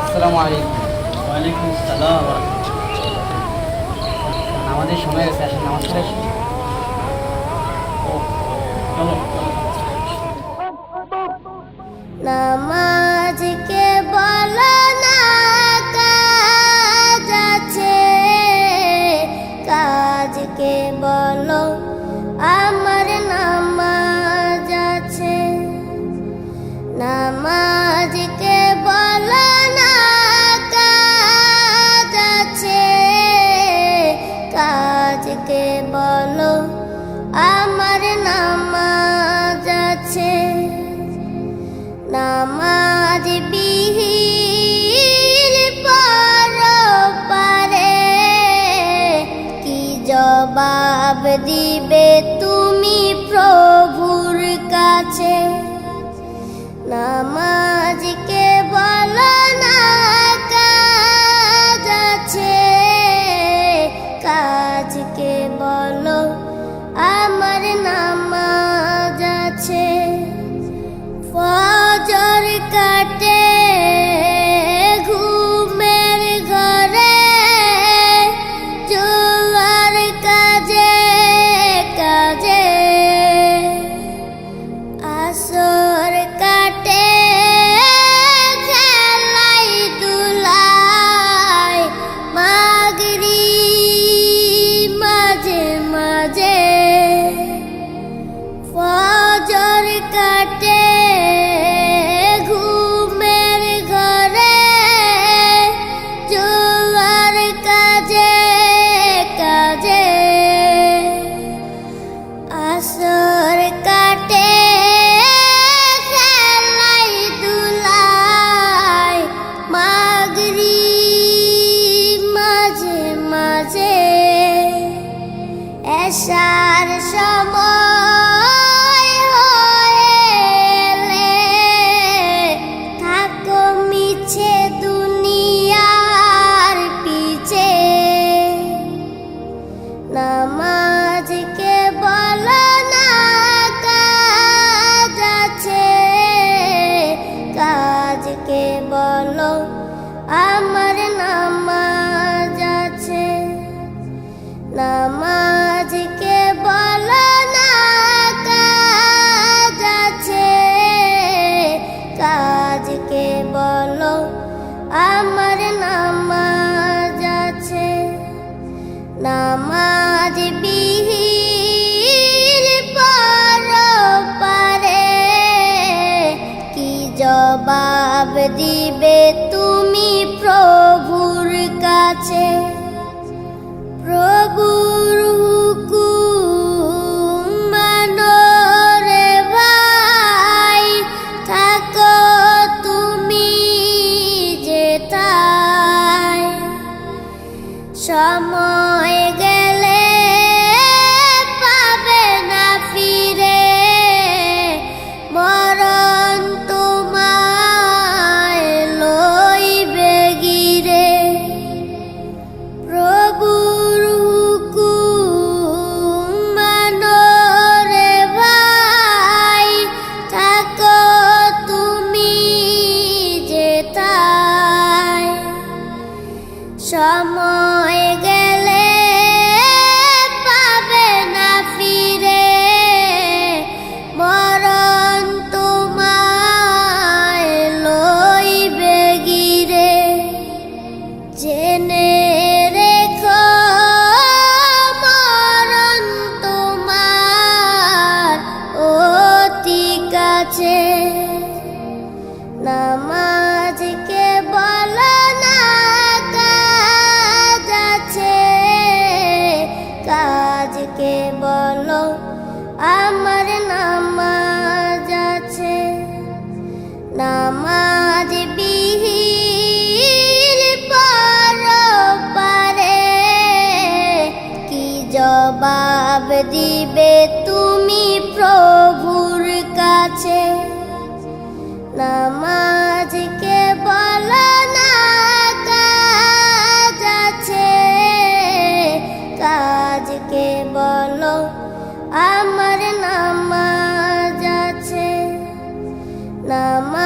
আসসালামু আলাইকুম। ওয়ালাইকুম আসসালাম। আমাদের সময় গেছে, আসেন নামাজ পড়ে আসি। চলো নামাজকে বলো না কাজ আছে, কাজকে বলো আমার নামাজ আছে। নামাজকে বলো না কাজ আছে, কাজকে বলো আমার নামাজ আছে। নামাজ বিহীন পরপারে কি জবাব দিবে তুমি প্রভুর কাছে। নামাজকে বলো না কাজ আছে, কাজকে বলো আমার নামাজ আছে। ফজর কাটে ঘুমের ঘরে, জোয়ার কাজে কাজে। আসর কাটে খেলাই দুলাই, মাগরিব মাঝে মাঝে। ফজর কাটে ঘুমের ঘরে, জোয়ার কাজে কাজে। আসর কাটে খেলাই দুলাই, মাগরিব মাঝে মাঝে। এশার সময় হলে থাকো মিছে দুনিয়ার পিছে। নামাজকে বলো না কাজ আছে, কাজকে বলো আমার নামাজ আছে। নামাজকে বলো না কাজ আছে, কাজকে বলো আমার নামাজ আছে। নামাজ বিহীন পরপারে কি জবাব দিবে তুমি প্রভুর কাছে। প্রভুর হুকুম মানো রে ভাই, থাকো তুমি যেথায়। সময় গেলে পাবে না ফিরে, মরণ তোমায় লইবে গিরে। প্রভুর হুকুম মানো রে ভাই, থাকো তুমি যেথায়। সময় গেলে পাবে না ফিরে, মরণ তোমায় লইবে গিরে। জেনে রেখো মরণ তোমার অতি কাছে। নামাজকে বলো না কাজ আছে, কাজকে বলো আমার নামাজ আছে। নামাজ বিহীন পরপারে কি জবাব দিবে তুমি প্রভুর কাছে। নামাজকে বলো না কাজ আছে, কাজকে বলো আমার নামাজ আছে। নামাজ